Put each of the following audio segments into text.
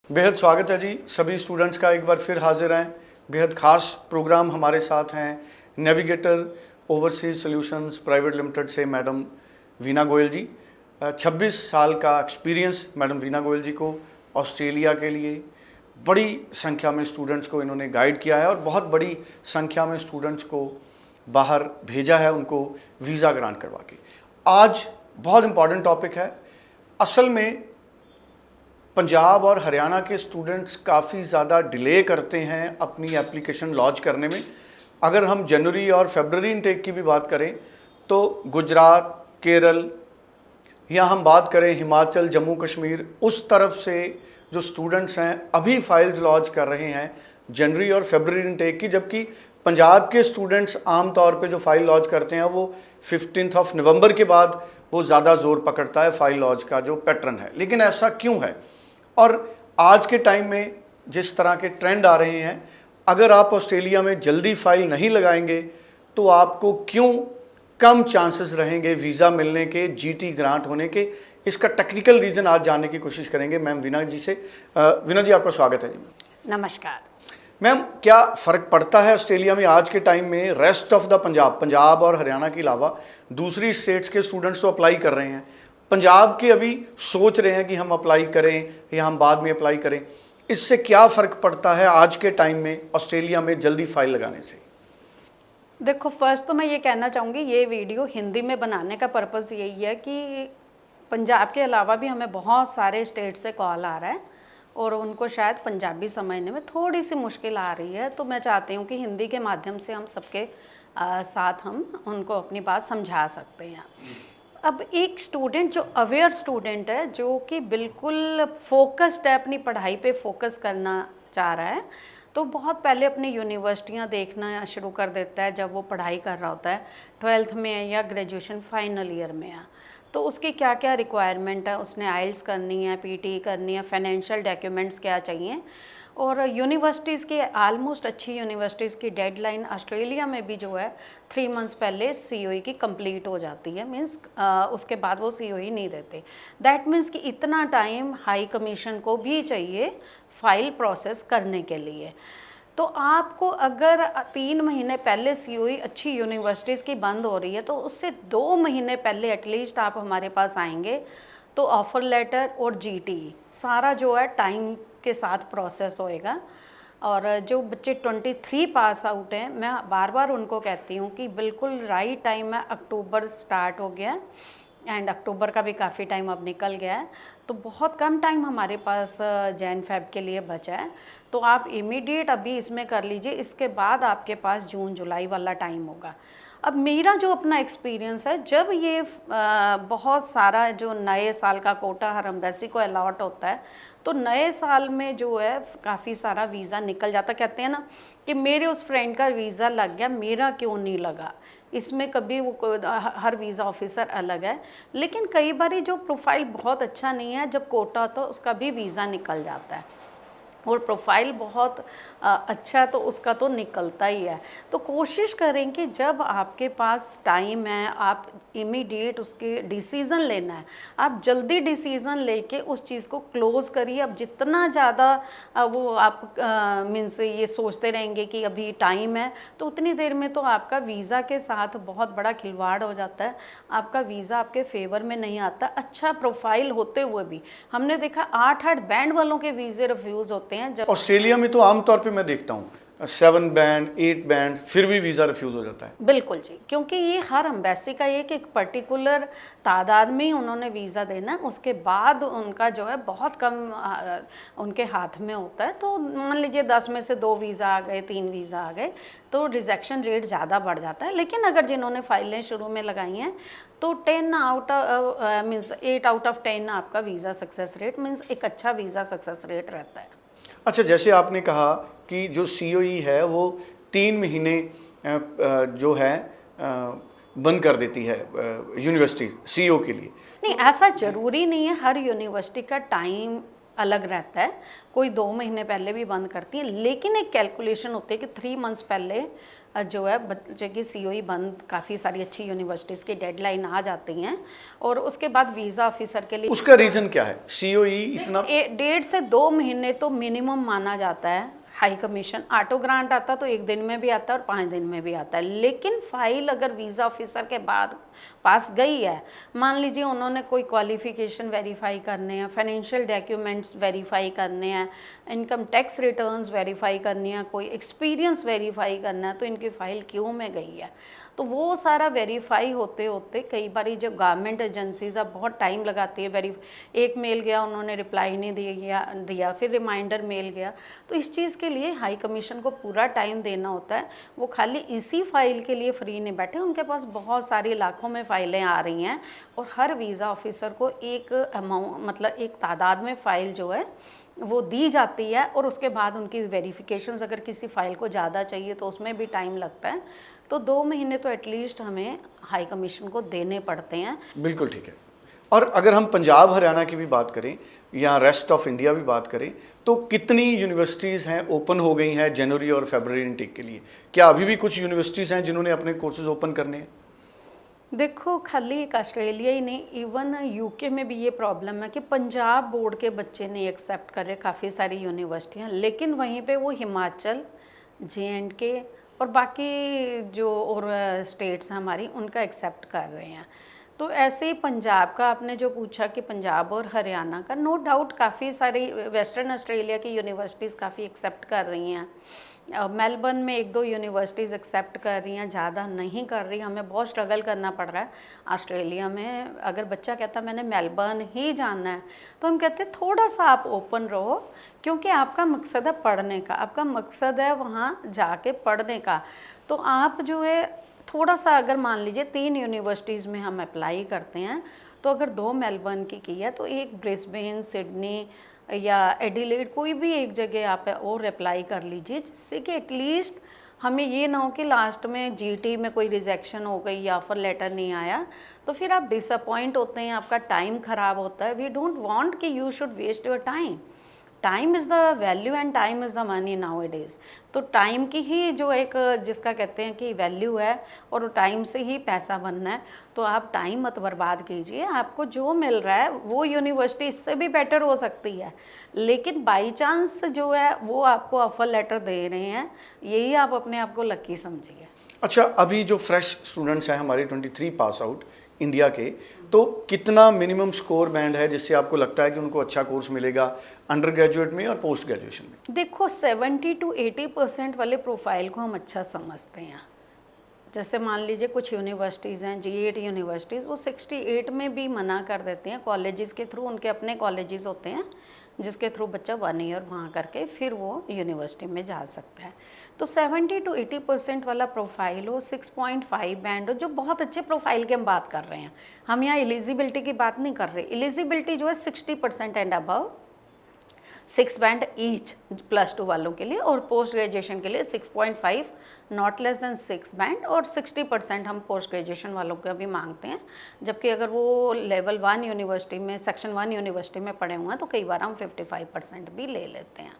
बेहद स्वागत है जी सभी स्टूडेंट्स का। एक बार फिर हाजिर हैं। बेहद ख़ास प्रोग्राम हमारे साथ हैं navigator overseas solutions private limited से मैडम वीना गोयल जी। 26 साल का एक्सपीरियंस मैडम वीना गोयल जी को ऑस्ट्रेलिया के लिए बड़ी संख्या में स्टूडेंट्स को इन्होंने गाइड किया है और बहुत बड़ी संख्या में स्टूडेंट्स को बाहर भेजा है उनको वीज़ा ग्रांट करवा के। आज बहुत इम्पॉर्टेंट टॉपिक है। असल में पंजाब और हरियाणा के स्टूडेंट्स काफ़ी ज़्यादा डिले करते हैं अपनी एप्लीकेशन लॉन्च करने में। अगर हम जनवरी और फरवरी इनटेक की भी बात करें तो गुजरात, केरल या हम बात करें हिमाचल, जम्मू कश्मीर, उस तरफ से जो स्टूडेंट्स हैं अभी फाइल्स लॉन्च कर रहे हैं जनवरी और फरवरी इनटेक की, जबकि पंजाब के स्टूडेंट्स आम तौर पे जो फाइल लॉन्च करते हैं वो 15 नवंबर के बाद वो ज़्यादा ज़ोर पकड़ता है फाइल लॉन्च का जो पैटर्न है। लेकिन ऐसा क्यों है? और आज के टाइम में जिस तरह के ट्रेंड आ रहे हैं, अगर आप ऑस्ट्रेलिया में जल्दी फाइल नहीं लगाएंगे तो आपको क्यों कम चांसेस रहेंगे वीज़ा मिलने के, जीटी ग्रांट होने के, इसका टेक्निकल रीज़न आज जानने की कोशिश करेंगे मैम वीना जी से। वीना जी, आपका स्वागत है जी। नमस्कार मैम, क्या फ़र्क पड़ता है ऑस्ट्रेलिया में आज के टाइम में रेस्ट ऑफ द पंजाब और हरियाणा के अलावा दूसरी स्टेट्स के स्टूडेंट्स तो अप्लाई कर रहे हैं, पंजाब के अभी सोच रहे हैं कि हम अप्लाई करें या हम बाद में अप्लाई करें, इससे क्या फ़र्क पड़ता है आज के टाइम में ऑस्ट्रेलिया में जल्दी फाइल लगाने से? देखो, फर्स्ट तो मैं ये कहना चाहूँगी, ये वीडियो हिंदी में बनाने का पर्पज़ यही है कि पंजाब के अलावा भी हमें बहुत सारे स्टेट से कॉल आ रहा है और उनको शायद पंजाबी समझने में थोड़ी सी मुश्किल आ रही है। तो मैं चाहती हूँ कि हिंदी के माध्यम से हम सबके साथ हम उनको अपनी बात समझा सकते हैं। अब एक स्टूडेंट जो अवेयर स्टूडेंट है, जो कि बिल्कुल फोकस्ड है, अपनी पढ़ाई पे फोकस करना चाह रहा है, तो बहुत पहले अपनी यूनिवर्सिटियाँ देखना शुरू कर देता है जब वो पढ़ाई कर रहा होता है, 12th में है या ग्रेजुएशन फाइनल ईयर में है। तो उसकी क्या क्या रिक्वायरमेंट है, उसने आइल्स करनी है, पीटी करनी है, फाइनेंशियल डॉक्यूमेंट्स क्या चाहिए। और यूनिवर्सिटीज़ की आलमोस्ट अच्छी यूनिवर्सिटीज़ की डेडलाइन ऑस्ट्रेलिया में भी जो है 3 मंथ्स पहले सीओई की कंप्लीट हो जाती है। मींस उसके बाद वो सीओई नहीं देते। दैट मीन्स कि इतना टाइम हाई कमीशन को भी चाहिए फाइल प्रोसेस करने के लिए। तो आपको अगर 3 महीने पहले सीओई अच्छी यूनिवर्सिटीज़ की बंद हो रही है तो उससे 2 महीने पहले एटलीस्ट आप हमारे पास आएंगे तो ऑफ़र लेटर और जीटी सारा जो है टाइम के साथ प्रोसेस होएगा। और जो बच्चे 23 पास आउट हैं, मैं बार बार उनको कहती हूँ कि बिल्कुल राइट टाइम है। अक्टूबर स्टार्ट हो गया एंड अक्टूबर का भी काफ़ी टाइम अब निकल गया है, तो बहुत कम टाइम हमारे पास जैन फेब के लिए बचा है। तो आप इमीडिएट अभी इसमें कर लीजिए, इसके बाद आपके पास जून जुलाई वाला टाइम होगा। अब मेरा जो अपना एक्सपीरियंस है, जब ये बहुत सारा जो नए साल का कोटा हर एम्बेसी को अलॉट होता है तो नए साल में जो है काफ़ी सारा वीज़ा निकल जाता। कहते हैं ना कि मेरे उस फ्रेंड का वीज़ा लग गया, मेरा क्यों नहीं लगा। इसमें कभी वो हर वीज़ा ऑफिसर अलग है, लेकिन कई बार जो प्रोफाइल बहुत अच्छा नहीं है, जब कोटा होता है उसका भी वीज़ा निकल जाता है। और प्रोफाइल बहुत अच्छा है तो उसका तो निकलता ही है। तो कोशिश करें कि जब आपके पास टाइम है, आप इमीडिएट उसके डिसीज़न लेना है, आप जल्दी डिसीज़न लेके उस चीज़ को क्लोज़ करिए। अब जितना ज़्यादा वो आप मीन्स ये सोचते रहेंगे कि अभी टाइम है, तो उतनी देर में तो आपका वीज़ा के साथ बहुत बड़ा खिलवाड़ हो जाता है, आपका वीज़ा आपके फेवर में नहीं आता। अच्छा प्रोफाइल होते हुए भी हमने देखा 8-8 बैंड वालों के वीज़े रिफ्यूज़ होते हैं। जब ऑस्ट्रेलिया में तो आमतौर पे मैं देखता हूँ 7 बैंड 8 बैंड फिर भी वीज़ा रिफ्यूज़ हो जाता है। बिल्कुल जी, क्योंकि ये हर एम्बेसी का एक पर्टिकुलर तादाद में ही उन्होंने वीज़ा देना है, उसके बाद उनका जो है बहुत कम उनके हाथ में होता है। तो मान लीजिए 10 में से 2 वीज़ा आ गए, 3 वीज़ा आ गए, तो रिजेक्शन रेट ज़्यादा बढ़ जाता है। लेकिन अगर जिन्होंने फाइलें शुरू में लगाई हैं तो 10 आउट मीन्स 8 आउट ऑफ 10 आपका वीज़ा सक्सेस रेट मीन्स एक अच्छा वीज़ा सक्सेस रेट रहता है। अच्छा, जैसे आपने कहा कि जो सीओई है वो 3 महीने जो है बंद कर देती है यूनिवर्सिटी सीओ के लिए। नहीं, ऐसा ज़रूरी नहीं है, हर यूनिवर्सिटी का टाइम अलग रहता है। कोई 2 महीने पहले भी बंद करती है, लेकिन एक कैलकुलेशन होती है कि 3 मंथ्स पहले जो है बच्चे की सीओई बंद, काफ़ी सारी अच्छी यूनिवर्सिटीज़ की डेडलाइन आ जाती हैं और उसके बाद वीज़ा ऑफिसर के लिए उसका रीज़न क्या है? सीओई इतना 1.5 से 2 महीने तो मिनिमम माना जाता है। हाई कमीशन ऑटो ग्रांट आता तो 1 दिन में भी आता है और 5 दिन में भी आता है, लेकिन फाइल अगर वीज़ा ऑफिसर के बाद पास गई है, मान लीजिए उन्होंने कोई क्वालिफिकेशन वेरीफाई करने हैं, फाइनेंशियल डॉक्यूमेंट्स वेरीफाई करने हैं, इनकम टैक्स रिटर्न्स वेरीफाई करनी है, कोई एक्सपीरियंस वेरीफाई करना है, तो इनकी फ़ाइल क्यों में गई है। तो वो सारा वेरीफाई होते होते कई बार जो गवर्नमेंट एजेंसीज अब बहुत टाइम लगाती है, एक मेल गया उन्होंने रिप्लाई नहीं दिया, फिर रिमाइंडर मेल गया, तो इस चीज़ के लिए हाई कमीशन को पूरा टाइम देना होता है। वो खाली इसी फाइल के लिए फ्री नहीं बैठे, उनके पास बहुत सारी लाखों में फ़ाइलें आ रही हैं और हर वीज़ा ऑफिसर को एक अमाउंट, मतलब एक तादाद में फ़ाइल जो है वो दी जाती है और उसके बाद उनकी वेरिफिकेशंस, अगर किसी फ़ाइल को ज़्यादा चाहिए तो उसमें भी टाइम लगता है। तो 2 महीने तो एटलीस्ट हमें हाई कमीशन को देने पड़ते हैं। बिल्कुल ठीक है। और अगर हम पंजाब हरियाणा की भी बात करें या रेस्ट ऑफ इंडिया भी बात करें, तो कितनी यूनिवर्सिटीज़ हैं ओपन हो गई हैं जनवरी और फरवरी इनटेक के लिए? क्या अभी भी कुछ यूनिवर्सिटीज़ हैं जिन्होंने अपने कोर्सेज ओपन करने हैं? देखो, खाली एक ऑस्ट्रेलिया ही नहीं, इवन यूके में भी ये प्रॉब्लम है कि पंजाब बोर्ड के बच्चे नहीं एक्सेप्ट कर रहे काफ़ी सारी यूनिवर्सिटियाँ, लेकिन वहीं पे वो हिमाचल, JNK और बाकी जो और स्टेट्स हैं हमारी, उनका एक्सेप्ट कर रहे हैं। तो ऐसे ही पंजाब का आपने जो पूछा कि पंजाब और हरियाणा का, नो डाउट काफ़ी सारी वेस्टर्न ऑस्ट्रेलिया की यूनिवर्सिटीज़ काफ़ी एक्सेप्ट कर रही हैं। मेलबर्न में 1-2 यूनिवर्सिटीज़ एक्सेप्ट कर रही हैं, ज़्यादा नहीं कर रही। हमें बहुत स्ट्रगल करना पड़ रहा है ऑस्ट्रेलिया में। अगर बच्चा कहता है मैंने मेलबर्न ही जाना है, तो हम कहते हैं थोड़ा सा आप ओपन रहो, क्योंकि आपका मकसद है पढ़ने का, आपका मकसद है वहाँ जाके पढ़ने का। तो आप जो है थोड़ा सा, अगर मान लीजिए 3 यूनिवर्सिटीज़ में हम अप्लाई करते हैं, तो अगर 2 मेलबर्न की है तो एक ब्रिस्बेन, सिडनी या एडिलेड, कोई भी एक जगह आप और अप्लाई कर लीजिए, जिससे कि एटलीस्ट हमें ये ना हो कि लास्ट में GT में कोई रिजेक्शन हो गई या ऑफर लेटर नहीं आया, तो फिर आप डिसअपॉइंट होते हैं, आपका टाइम ख़राब होता है। वी डोंट वांट कि you should waste your time. Time is the value and time is the money now it is. तो टाइम की ही जो एक, जिसका कहते हैं कि वैल्यू है, और टाइम से ही पैसा बनना है, तो आप टाइम मत बर्बाद कीजिए। आपको जो मिल रहा है वो यूनिवर्सिटी इससे भी बेटर हो सकती है, लेकिन बाई चांस जो है वो आपको ऑफर लेटर दे रहे हैं, यही आप अपने आप को लकी समझिए। अच्छा, अभी जो फ्रेश स्टूडेंट्स हैं हमारे 23 पास आउट इंडिया के, तो कितना मिनिमम स्कोर बैंड है जिससे आपको लगता है कि उनको अच्छा कोर्स मिलेगा अंडर ग्रेजुएट में और पोस्ट ग्रेजुएशन में? देखो, 70 to 80% वाले प्रोफाइल को हम अच्छा समझते हैं। जैसे मान लीजिए कुछ यूनिवर्सिटीज़ हैं, G8 यूनिवर्सिटीज़, वो 68 में भी मना कर देते हैं कॉलेजेस के थ्रू। उनके अपने कॉलेजेस होते हैं जिसके थ्रू बच्चा 1 ईयर वहाँ करके फिर वो यूनिवर्सिटी में जा सकता है। तो 70 to 80% वाला प्रोफाइल हो, 6.5 बैंड हो, जो बहुत अच्छे प्रोफाइल की हम बात कर रहे हैं। हम यहाँ एलिजिबिलिटी की बात नहीं कर रहे। एलिजिबिलिटी जो है 60% एंड अबव, 6 बैंड ईच +2 वालों के लिए, और पोस्ट ग्रेजुएशन के लिए 6.5 नॉट लेस देन 6 बैंड, और 60% हम पोस्ट ग्रेजुएशन वालों का भी मांगते हैं। जबकि अगर वो लेवल 1 यूनिवर्सिटी में, सेक्शन 1 यूनिवर्सिटी में पढ़े हुए हैं, तो कई बार हम 55% भी ले लेते हैं।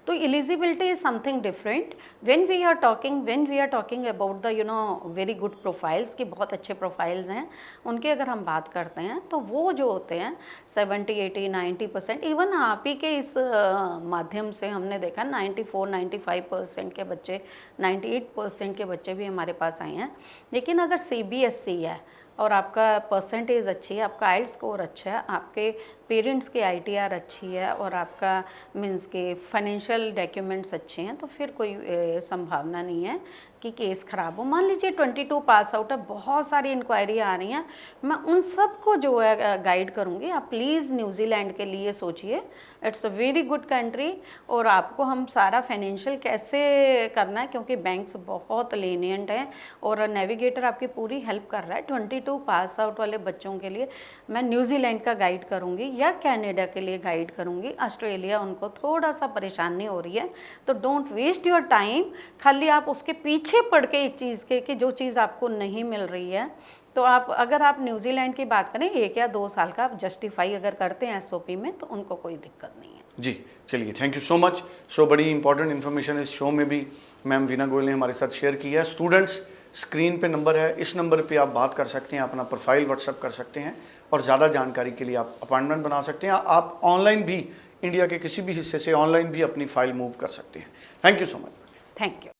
तो eligibility is something different when we are talking about the very good profiles, की बहुत अच्छे प्रोफाइल्स हैं, उनके अगर हम बात करते हैं तो वो जो होते हैं 70, 80, 90%, इवन आप ही के इस माध्यम से हमने देखा 94, 95% के बच्चे, 98% के बच्चे भी हमारे पास आए हैं। लेकिन अगर CBSE है और आपका परसेंटेज अच्छी है, आपका आइल्स स्कोर अच्छा है, आपके पेरेंट्स की ITR अच्छी है, और आपका मीन्स के फाइनेंशियल डॉक्यूमेंट्स अच्छे हैं, तो फिर कोई संभावना नहीं है कि केस ख़राब हो। मान लीजिए 22 पास आउट है, बहुत सारी इंक्वायरी आ रही हैं, मैं उन सब को जो है गाइड करूँगी। आप प्लीज़ न्यूजीलैंड के लिए सोचिए, it's a very good country, और आपको हम सारा फाइनेंशियल कैसे करना है, क्योंकि बैंक्स बहुत lenient हैं और नेविगेटर आपकी पूरी हेल्प कर रहा है। 22 पास आउट वाले बच्चों के लिए मैं न्यूजीलैंड का गाइड करूँगी या कनाडा के लिए गाइड करूँगी। ऑस्ट्रेलिया उनको थोड़ा सा परेशानी हो रही है, तो डोंट वेस्ट योर टाइम। खाली आप उसके पीछे पड़ के एक चीज़ के कि जो चीज़ आपको नहीं मिल रही है, तो आप, अगर आप न्यूजीलैंड की बात करें 1 या 2 साल का आप जस्टिफाई अगर करते हैं SOP में, तो उनको कोई दिक्कत नहीं है। जी चलिए, थैंक यू सो मच। सो बड़ी इंपॉर्टेंट इन्फॉर्मेशन इस शो में भी मैम वीना गोयल ने हमारे साथ शेयर की है। स्टूडेंट्स, स्क्रीन पे नंबर है, इस नंबर पे आप बात कर सकते हैं, अपना प्रोफाइल व्हाट्सअप कर सकते हैं और ज़्यादा जानकारी के लिए आप अपॉइंटमेंट बना सकते हैं। आप ऑनलाइन भी इंडिया के किसी भी हिस्से से ऑनलाइन भी अपनी फ़ाइल मूव कर सकते हैं। Thank you so much. Thank you.